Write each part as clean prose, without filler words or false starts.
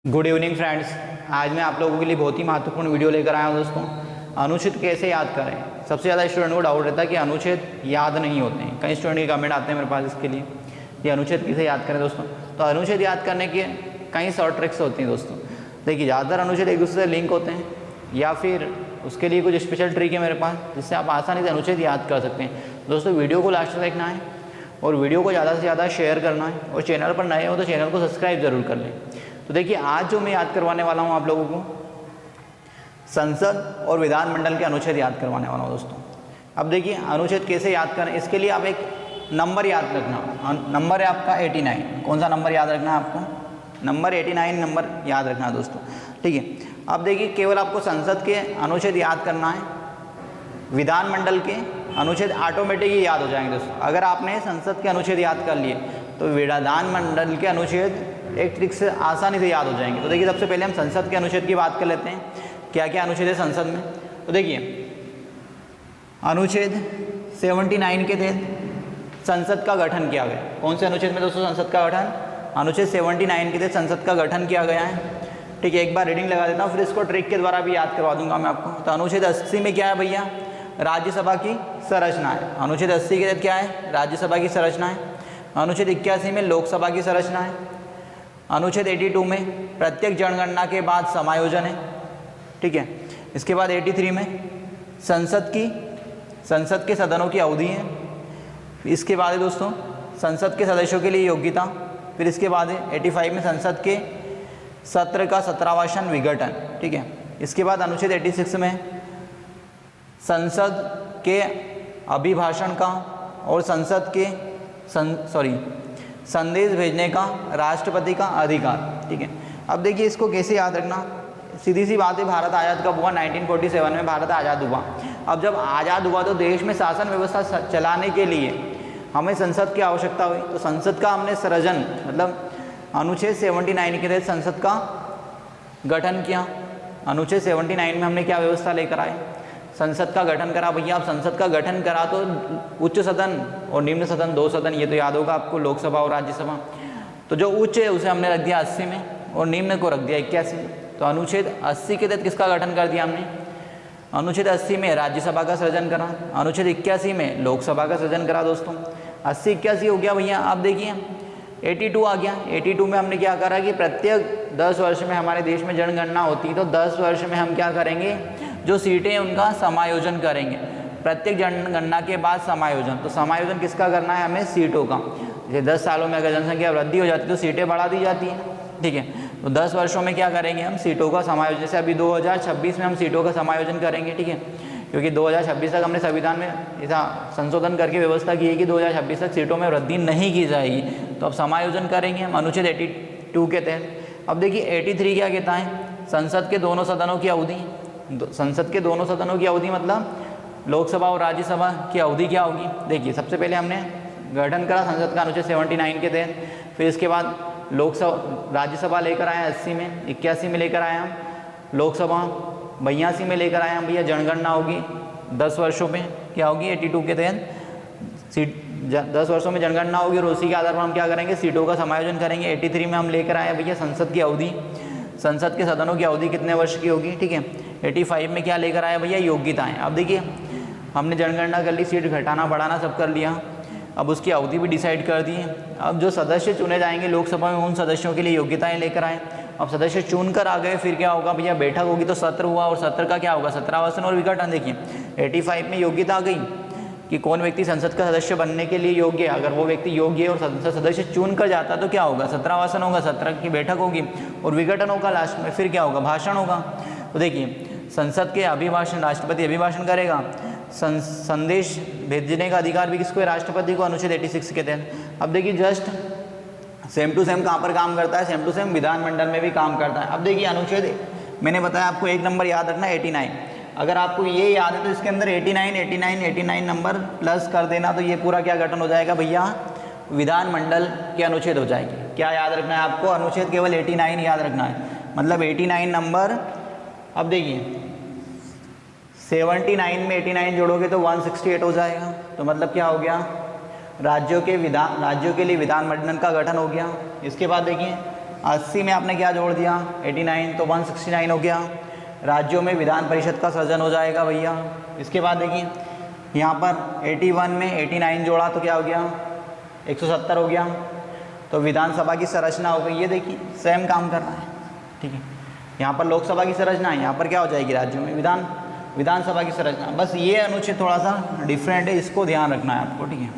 Good evening friends. आज मैं आप लोगों के लिए बहुत ही महत्वपूर्ण वीडियो लेकर आया हूँ दोस्तों। अनुच्छेद कैसे याद करें। सबसे ज़्यादा स्टूडेंट को डाउट रहता है कि अनुच्छेद याद नहीं होते हैं। कई स्टूडेंट के कमेंट आते हैं मेरे पास इसके लिए कि अनुच्छेद कैसे याद करें दोस्तों। तो अनुच्छेद याद करने के कई शॉर्ट ट्रिक्स होती हैं दोस्तों। देखिए, ज़्यादातर अनुच्छेद एक दूसरे से लिंक होते हैं या फिर उसके लिए कुछ स्पेशल ट्रिक है मेरे पास जिससे आप आसानी से अनुच्छेद याद कर सकते हैं। दोस्तों वीडियो को लास्ट तक देखना है और वीडियो को ज़्यादा से ज़्यादा शेयर करना है और चैनल पर नए हो तो चैनल को सब्सक्राइब जरूर कर लें। तो देखिए, आज जो मैं याद करवाने वाला हूँ आप लोगों को संसद और विधानमंडल के अनुच्छेद याद करवाने वाला हूँ दोस्तों। अब देखिए, अनुच्छेद कैसे याद करें, इसके लिए आप एक नंबर याद रखना। नंबर है आपका 89। कौन सा नंबर याद रखना है आपको? नंबर 89 नंबर याद रखना है दोस्तों, ठीक है। अब देखिए, केवल आपको संसद के अनुच्छेद याद करना है, विधानमंडल के अनुच्छेद ऑटोमेटिक ही याद हो जाएंगे दोस्तों। अगर आपने संसद के अनुच्छेद याद कर लिए तो विधानमंडल के अनुच्छेद एक ट्रिक से आसानी से याद हो जाएंगे। तो देखिए, सबसे पहले हम संसद के अनुच्छेद की बात कर लेते हैं, क्या क्या अनुच्छेद है संसद में। तो देखिए, अनुच्छेद 79 के तहत संसद का गठन किया गया। कौन से अनुच्छेद में दोस्तों संसद का गठन? अनुच्छेद 79 के तहत संसद का गठन किया गया है, ठीक है। एक बार रीडिंग लगा देता हूँ, फिर इसको ट्रिक के द्वारा भी याद करवा दूंगा मैं आपको। तो अनुच्छेद 80 में क्या है भैया? राज्यसभा की संरचना है। अनुच्छेद 80 के तहत क्या है? राज्यसभा की संरचना है। अनुच्छेद 81 में लोकसभा की संरचना है। अनुच्छेद 82 में प्रत्येक जनगणना के बाद समायोजन है, ठीक है। इसके बाद 83 में संसद के सदनों की अवधि है। इसके बाद है दोस्तों संसद के सदस्यों के लिए योग्यता। फिर इसके बाद है 85 में संसद के सत्र का 17वां विघटन, ठीक है। इसके बाद अनुच्छेद 86 में संसद के अभिभाषण का और संसद के संदेश भेजने का राष्ट्रपति का अधिकार, ठीक है। अब देखिए, इसको कैसे याद रखना, सीधी सी बात है, भारत आज़ाद कब हुआ? 1947 में भारत आज़ाद हुआ। अब जब आज़ाद हुआ तो देश में शासन व्यवस्था चलाने के लिए हमें संसद की आवश्यकता हुई। तो संसद का हमने सृजन मतलब अनुच्छेद 79 के तहत संसद का गठन किया। अनुच्छेद 79 में हमने क्या व्यवस्था लेकर आए? संसद का गठन करा भैया। अब संसद का गठन करा तो उच्च सदन और निम्न सदन, दो सदन, ये तो याद होगा आपको, लोकसभा और राज्यसभा। तो जो उच्च है उसे हमने रख दिया 80 में और निम्न को रख दिया 81 में। तो अनुच्छेद 80 के तहत किसका गठन कर दिया हमने? अनुच्छेद 80 में राज्यसभा का सृजन करा, अनुच्छेद 81 में लोकसभा का सृजन करा दोस्तों। 80-81 हो गया भैया। अब देखिए 82 आ गया। 82 में हमने क्या करा कि प्रत्येक 10 वर्ष में हमारे देश में जनगणना होती है, तो 10 वर्ष में हम क्या करेंगे? जो सीटें हैं उनका समायोजन करेंगे। प्रत्येक जनगणना के बाद समायोजन। तो समायोजन किसका करना है हमें? सीटों का। जैसे 10 सालों में अगर जनसंख्या वृद्धि हो जाती है तो सीटें बढ़ा दी जाती हैं, ठीक है। तो 10 वर्षों में क्या करेंगे हम? सीटों का समायोजन। जैसे अभी 2026 में हम सीटों का समायोजन करेंगे, ठीक है, क्योंकि 2026 तक हमने संविधान में ऐसा संशोधन करके व्यवस्था की है कि 2026 तक सीटों में वृद्धि नहीं की जाएगी। तो अब समायोजन करेंगे हम अनुच्छेद 82 के तहत। अब देखिए 83 क्या कहता है? संसद के दोनों सदनों की अवधि। संसद के दोनों सदनों की अवधि मतलब लोकसभा और राज्यसभा की अवधि क्या होगी? देखिए, सबसे पहले हमने गठन करा संसद का अनुच्छेद 79 के तहत। फिर इसके बाद राज्यसभा लेकर आए 80 में, 81 में लेकर आए हम, लोकसभा 82 में लेकर आए हम भैया। जनगणना होगी 10 वर्षों में, क्या होगी? 82 के तहत 10 वर्षों में जनगणना होगी और उसी के आधार पर हम क्या करेंगे? सीटों का समायोजन करेंगे। 83 में हम लेकर आए भैया संसद की अवधि। संसद के सदनों की अवधि कितने वर्ष की होगी, ठीक है। 85 में क्या लेकर आए भैया? योग्यताएं। अब देखिए, हमने जनगणना कर ली, सीट घटाना बढ़ाना सब कर लिया, अब उसकी अवधि भी डिसाइड कर दी है। अब जो सदस्य चुने जाएंगे लोकसभा में उन सदस्यों के लिए योग्यताएं लेकर आए। अब सदस्य चुन कर आ गए, फिर क्या होगा भैया? बैठक होगी, तो सत्र हुआ और सत्र का क्या होगा? 17वां और विघटन। देखिए 85 में योग्यता आ गई कि कौन व्यक्ति संसद का सदस्य बनने के लिए योग्य है। अगर वो व्यक्ति योग्य है और संसद सदस्य चुन कर जाता तो क्या होगा? 17वां होगा, सत्र की बैठक होगी और विघटन होगा लास्ट में। फिर क्या होगा? भाषण होगा। तो देखिए, संसद के अभिभाषण, राष्ट्रपति अभिभाषण करेगा। संदेश भेजने का अधिकार भी किसको है? राष्ट्रपति को, अनुच्छेद 86 के तहत। अब देखिए, जस्ट सेम टू सेम कहाँ पर काम करता है? सेम टू सेम विधानमंडल में भी काम करता है। अब देखिए, अनुच्छेद मैंने बताया आपको एक नंबर याद रखना 89। अगर आपको ये याद है तो इसके अंदर 89 नंबर प्लस कर देना, तो ये पूरा क्या गठन हो जाएगा भैया? विधानमंडल के अनुच्छेद हो जाएंगे। क्या याद रखना है आपको? अनुच्छेद केवल 89 याद रखना है, मतलब 89 नंबर। अब देखिए 79 में 89 जोड़ोगे तो 168 हो जाएगा। तो मतलब क्या हो गया? राज्यों के लिए विधानमंडल का गठन हो गया। इसके बाद देखिए 80 में आपने क्या जोड़ दिया 89, तो 169 हो गया। राज्यों में विधान परिषद का सृजन हो जाएगा भैया। इसके बाद देखिए यहाँ पर 81 में 89 जोड़ा तो क्या हो गया 170 हो गया। तो विधानसभा की संरचना हो गई, ये देखिए सेम काम कर रहा है, ठीक है। यहाँ पर लोकसभा की संरचना है, यहाँ पर क्या हो जाएगी राज्यों में विधानसभा की संरचना। बस ये अनुच्छेद थोड़ा सा डिफरेंट है, इसको ध्यान रखना है आपको, ठीक है,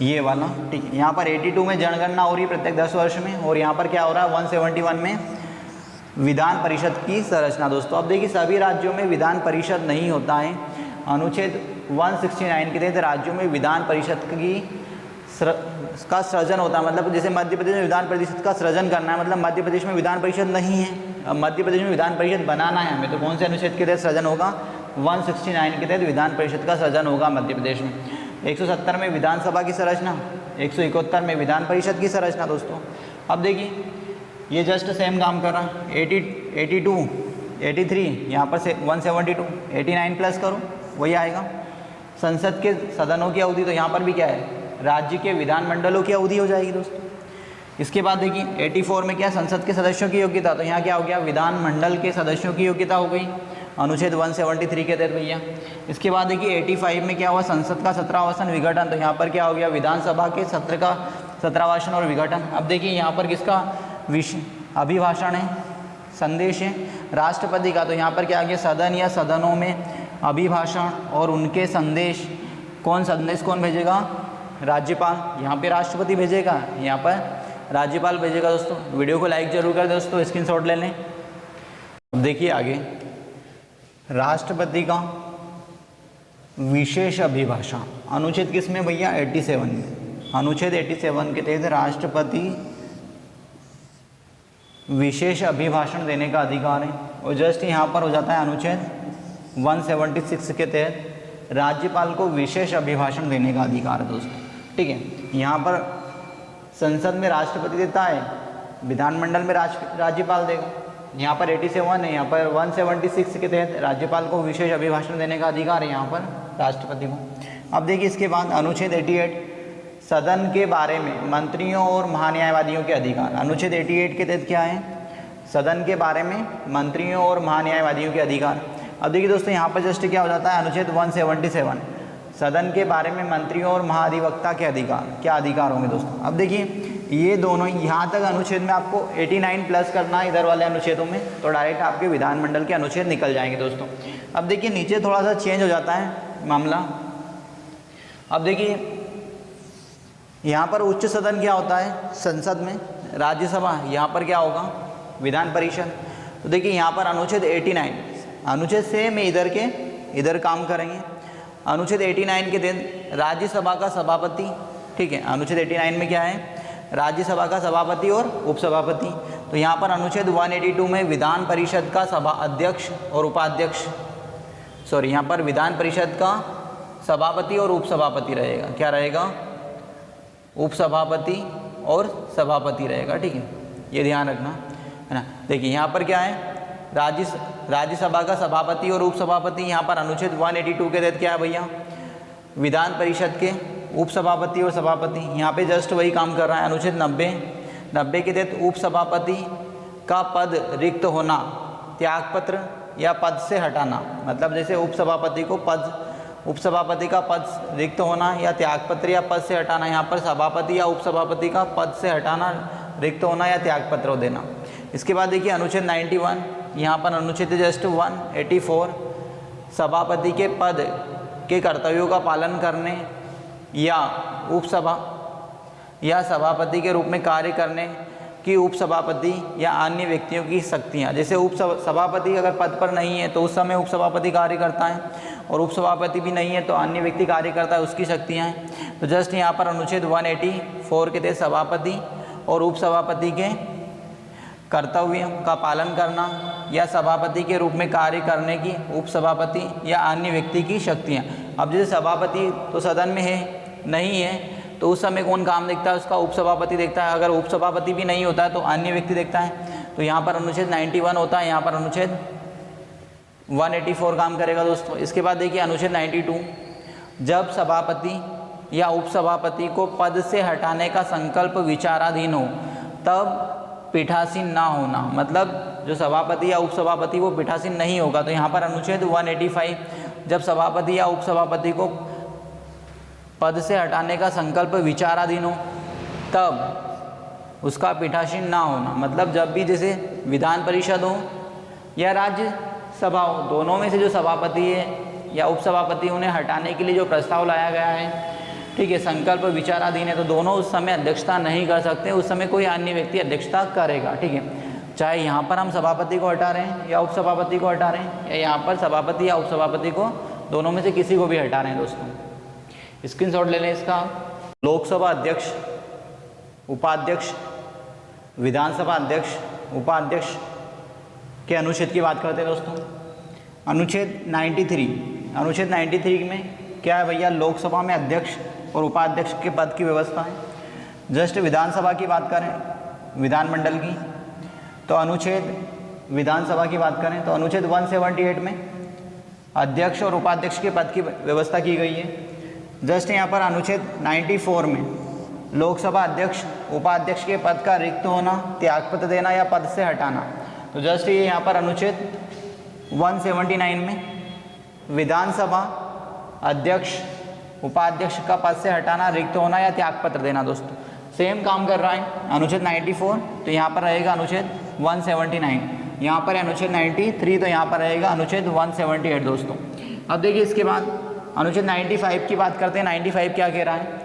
ये वाला, ठीक है। यहाँ पर 82 में जनगणना हो रही है प्रत्येक 10 वर्ष में, और यहाँ पर क्या हो रहा है 171 में विधान परिषद की संरचना। दोस्तों अब देखिए सभी राज्यों में विधान परिषद नहीं होता है। अनुच्छेद 169 के तहत राज्यों में विधान परिषद का सृजन होता है। मतलब जैसे मध्य प्रदेश में विधान परिषद का सृजन करना है, मतलब मध्य प्रदेश में विधान परिषद नहीं है, अब मध्य प्रदेश में विधान परिषद बनाना है हमें, तो कौन से अनुच्छेद के तहत सृजन होगा 169 के तहत विधान परिषद का सृजन होगा मध्य प्रदेश में। 170 में विधानसभा की संरचना, 171 में विधान परिषद की संरचना। दोस्तों अब देखिए ये जस्ट सेम काम कर रहा है। 82, 83, यहाँ पर से 172, 89 प्लस करो वही आएगा। संसद के सदनों की अवधि, तो यहाँ पर भी क्या है राज्य के विधानमंडलों की अवधि हो जाएगी दोस्तों। इसके बाद देखिए 84 में क्या संसद के सदस्यों की योग्यता, तो यहाँ क्या हो गया विधानमंडल के सदस्यों की योग्यता हो गई अनुच्छेद 173 के तहत भैया। इसके बाद देखिए 85 में क्या हुआ संसद का 17वां विघटन, तो यहाँ पर क्या हो गया विधानसभा के सत्र का 17वां और विघटन। अब देखिए यहाँ पर किसका विषय अभिभाषण है, संदेश है राष्ट्रपति का, तो यहाँ पर क्या आ गया सदन या सदनों में अभिभाषण और उनके संदेश कौन भेजेगा राज्यपाल, यहाँ पे राष्ट्रपति भेजेगा, यहाँ पर राज्यपाल भेजेगा। दोस्तों वीडियो को लाइक जरूर कर दोस्तों, स्क्रीनशॉट ले लें। अब देखिए आगे राष्ट्रपति का विशेष अभिभाषण अनुच्छेद किस में भैया 87 में, अनुच्छेद 87 के तहत राष्ट्रपति विशेष अभिभाषण देने का अधिकार है। और जस्ट यहाँ पर हो जाता है अनुच्छेद 176 के तहत राज्यपाल को विशेष अभिभाषण देने का अधिकार है दोस्तों, ठीक है। यहाँ पर संसद में राष्ट्रपति देता है, विधानमंडल में राज्यपाल देगा। यहाँ पर 87 है, यहाँ पर 176 के तहत राज्यपाल को विशेष अभिभाषण देने का अधिकार है यहाँ पर राष्ट्रपति को। अब देखिए इसके बाद अनुच्छेद 88 सदन के बारे में मंत्रियों और महान्यायवादियों के अधिकार। अनुच्छेद 88 के तहत क्या है सदन के बारे में मंत्रियों और महान्यायवादियों के अधिकार। अब देखिए दोस्तों यहाँ पर जस्ट क्या हो जाता है अनुच्छेद 177 सदन के बारे में मंत्रियों और महाधिवक्ता के अधिकार, क्या अधिकार होंगे दोस्तों। अब देखिए ये दोनों यहाँ तक अनुच्छेद में आपको 89 प्लस करना है इधर वाले अनुच्छेदों में, तो डायरेक्ट आपके विधानमंडल के अनुच्छेद निकल जाएंगे दोस्तों। अब देखिए नीचे थोड़ा सा चेंज हो जाता है मामला। अब देखिए यहाँ पर उच्च सदन क्या होता है संसद में, राज्यसभा, यहाँ पर क्या होगा विधान परिषद। तो देखिए यहाँ पर अनुच्छेद 89 अनुच्छेद से में इधर काम करेंगे। अनुच्छेद 89 के दिन राज्यसभा का सभापति, ठीक है, अनुच्छेद 89 में क्या है राज्यसभा का सभापति और उपसभापति। तो यहाँ पर अनुच्छेद 182 में विधान परिषद का सभा अध्यक्ष और उपाध्यक्ष, यहाँ पर विधान परिषद का सभापति और उपसभापति रहेगा, क्या रहेगा उपसभापति और सभापति रहेगा, ठीक है, ये ध्यान रखना है ना। देखिए यहाँ पर क्या है राज्यसभा का सभापति और उपसभापति। यहाँ पर अनुच्छेद 182 के तहत क्या है भैया विधान परिषद के उपसभापति और सभापति। यहाँ पे जस्ट वही काम कर रहा है। अनुच्छेद 90 के तहत उपसभापति का पद रिक्त होना, त्यागपत्र या पद से हटाना, मतलब जैसे उपसभापति का पद रिक्त होना या त्यागपत्र या पद से हटाना, यहाँ पर सभापति या उपसभापति का पद से हटाना, रिक्त होना या त्यागपत्र देना। इसके बाद देखिए अनुच्छेद 91, यहाँ पर अनुच्छेद जस्ट 184 सभापति के पद के कर्तव्यों का पालन करने या सभापति के रूप में कार्य करने की उपसभापति या अन्य व्यक्तियों की शक्तियाँ। जैसे सभापति अगर पद पर नहीं है तो उस समय उपसभापति कार्य करता है, और उपसभापति भी नहीं है तो अन्य व्यक्ति कार्य करता है, उसकी शक्तियाँ हैं। तो जस्ट यहाँ पर अनुच्छेद 184 के तहत सभापति और उपसभापति के कर्तव्यों का पालन करना या सभापति के रूप में कार्य करने की उपसभापति या अन्य व्यक्ति की शक्तियाँ। अब जैसे सभापति तो सदन में है नहीं है तो उस समय कौन काम देखता है उसका उपसभापति देखता है। अगर उपसभापति भी नहीं होता है तो अन्य व्यक्ति देखता है। तो यहाँ पर अनुच्छेद 91 होता है, यहाँ पर अनुच्छेद 184 काम करेगा दोस्तों। इसके बाद देखिए अनुच्छेद 92, जब सभापति या उपसभापति को पद से हटाने का संकल्प विचाराधीन हो तब पीठासीन ना होना, मतलब जो सभापति या उपसभापति वो पीठासीन नहीं होगा। तो यहाँ पर अनुच्छेद 185, जब सभापति या उपसभापति को पद से हटाने का संकल्प विचाराधीन हो तब उसका पीठासीन ना होना, मतलब जब भी जैसे विधान परिषद हो या राज्य सभा हो, दोनों में से जो सभापति है या उपसभापति उन्हें हटाने के लिए जो प्रस्ताव लाया गया है, ठीक है, संकल्प विचाराधीन है, तो दोनों उस समय अध्यक्षता नहीं कर सकते, उस समय कोई अन्य व्यक्ति अध्यक्षता करेगा। ठीक है, चाहे यहाँ पर हम सभापति को हटा रहे हैं या उपसभापति को हटा रहे हैं, या यहाँ पर सभापति या उपसभापति को, दोनों में से किसी को भी हटा रहे हैं। दोस्तों स्क्रीनशॉट ले लें इसका। लोकसभा अध्यक्ष, उपाध्यक्ष, विधानसभा अध्यक्ष, उपाध्यक्ष के अनुच्छेद की बात करते हैं दोस्तों। अनुच्छेद 93 में क्या है भैया, लोकसभा में अध्यक्ष और उपाध्यक्ष के पद की व्यवस्था है। जस्ट विधानसभा की बात करें, विधानमंडल की, तो अनुच्छेद विधानसभा की बात करें तो अनुच्छेद 178 में अध्यक्ष और उपाध्यक्ष के पद की व्यवस्था की गई है। जस्ट यहाँ पर अनुच्छेद 94 में लोकसभा अध्यक्ष उपाध्यक्ष के पद का रिक्त होना, त्यागपत्र देना या पद से हटाना। तो जस्ट ये यहाँ पर अनुच्छेद 179 में विधानसभा अध्यक्ष उपाध्यक्ष का पद से हटाना, रिक्त होना या त्यागपत्र देना। दोस्तों सेम काम कर रहा है अनुच्छेद 94, तो यहाँ पर रहेगा अनुच्छेद 179, यहाँ पर अनुच्छेद 93, तो यहाँ पर रहेगा अनुच्छेद 178। दोस्तों अब देखिए इसके बाद अनुच्छेद 95 की बात करते हैं। 95 क्या कह रहा है,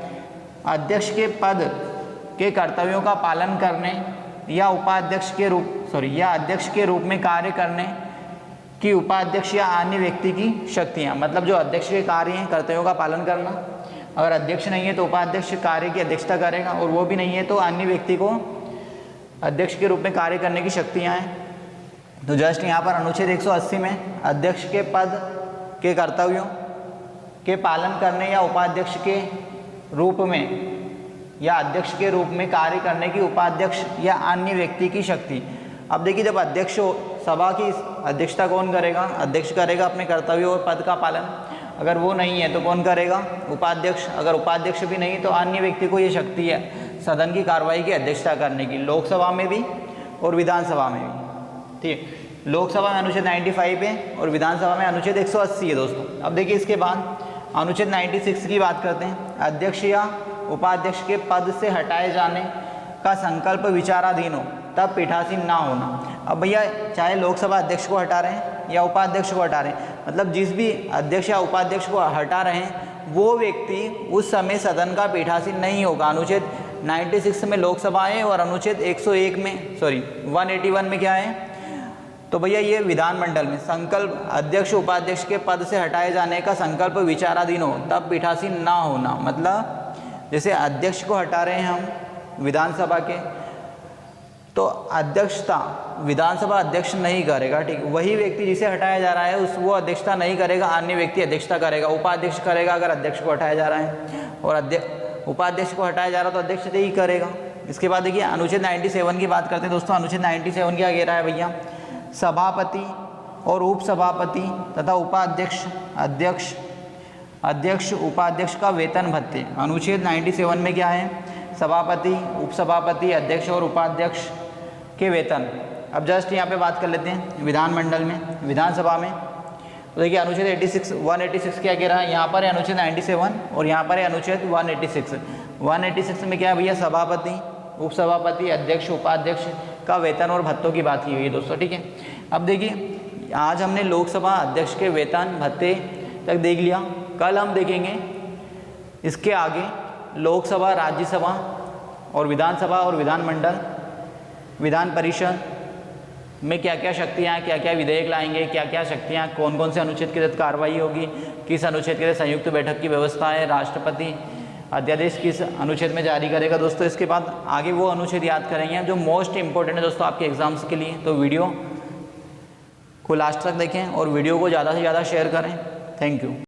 अध्यक्ष के पद के कर्तव्यों का पालन करने या अध्यक्ष के रूप में कार्य करने कि उपाध्यक्ष या अन्य व्यक्ति की शक्तियाँ, मतलब जो अध्यक्ष के कार्य हैं कर्तव्यों का पालन करना, अगर अध्यक्ष नहीं है तो उपाध्यक्ष कार्य की अध्यक्षता करेगा, और वो भी नहीं है तो अन्य व्यक्ति को अध्यक्ष के रूप में कार्य करने की शक्तियाँ हैं। तो जस्ट यहाँ पर अनुच्छेद 180 में अध्यक्ष के पद के कर्तव्यों के पालन करने या उपाध्यक्ष के रूप में या अध्यक्ष के रूप में कार्य करने की उपाध्यक्ष या अन्य व्यक्ति की शक्ति। अब देखिए जब अध्यक्ष हो, सभा की अध्यक्षता कौन करेगा, अध्यक्ष करेगा अपने कर्तव्यों और पद का पालन। अगर वो नहीं है तो कौन करेगा, उपाध्यक्ष। अगर उपाध्यक्ष भी नहीं तो अन्य व्यक्ति को ये शक्ति है सदन की कार्रवाई की अध्यक्षता करने की, लोकसभा में भी और विधानसभा में भी। ठीक है, लोकसभा में अनुच्छेद 95 है और विधानसभा में अनुच्छेद 180 है। दोस्तों अब देखिए इसके बाद अनुच्छेद 96 की बात करते हैं। अध्यक्ष या उपाध्यक्ष के पद से हटाए जाने का संकल्प विचाराधीन हो तब पीठासीन ना होना। अब भैया चाहे लोकसभा अध्यक्ष को हटा रहे हैं या उपाध्यक्ष को हटा रहे हैं, मतलब जिस भी अध्यक्ष या उपाध्यक्ष को हटा रहे हैं वो व्यक्ति उस समय सदन का पीठासीन नहीं होगा। अनुच्छेद 96 में लोकसभा है और अनुच्छेद 181 में क्या है, तो भैया ये विधानमंडल में संकल्प अध्यक्ष उपाध्यक्ष के पद से हटाए जाने का संकल्प विचाराधीन हो तब पीठासीन ना होना। मतलब जैसे अध्यक्ष को हटा रहे हैं हम विधानसभा के, तो अध्यक्षता विधानसभा अध्यक्ष नहीं करेगा, ठीक, वही व्यक्ति जिसे हटाया जा रहा है वो अध्यक्षता नहीं करेगा, अन्य व्यक्ति अध्यक्षता करेगा, उपाध्यक्ष करेगा अगर अध्यक्ष को हटाया जा रहा है, और उपाध्यक्ष को हटाया जा रहा है तो अध्यक्ष ही करेगा। इसके बाद देखिए अनुच्छेद 97 की बात करते हैं। दोस्तों अनुच्छेद 97 क्या कह रहा है भैया, सभापति और उपसभापति तथा उपाध्यक्ष अध्यक्ष उपाध्यक्ष का वेतन भत्ते। अनुच्छेद 97 में क्या है, सभापति, उपसभापति, अध्यक्ष और उपाध्यक्ष के वेतन। अब जस्ट यहाँ पे बात कर लेते हैं विधानमंडल में, विधानसभा में। तो देखिए अनुच्छेद 186 क्या कह रहा है, यहाँ पर है अनुच्छेद 97 और यहाँ पर है अनुच्छेद 186। 186 में क्या है भैया, सभापति, उपसभापति, अध्यक्ष, उपाध्यक्ष का वेतन और भत्तों की बात की हुई है। दोस्तों ठीक है, अब देखिए आज हमने लोकसभा अध्यक्ष के वेतन भत्ते तक देख लिया, कल हम देखेंगे इसके आगे लोकसभा, राज्यसभा और विधानसभा और विधानमंडल, विधान परिषद में क्या क्या शक्तियाँ, क्या क्या विधेयक लाएंगे, क्या क्या शक्तियाँ, कौन कौन से अनुच्छेद के तहत कार्रवाई होगी, किस अनुच्छेद के तहत संयुक्त बैठक की व्यवस्था है, राष्ट्रपति अध्यादेश किस अनुच्छेद में जारी करेगा। दोस्तों इसके बाद आगे वो अनुच्छेद याद करेंगे जो मोस्ट इंपॉर्टेंट है दोस्तों आपके एग्जाम्स के लिए। तो वीडियो को लास्ट तक देखें और वीडियो को ज़्यादा से ज़्यादा शेयर करें। Thank you.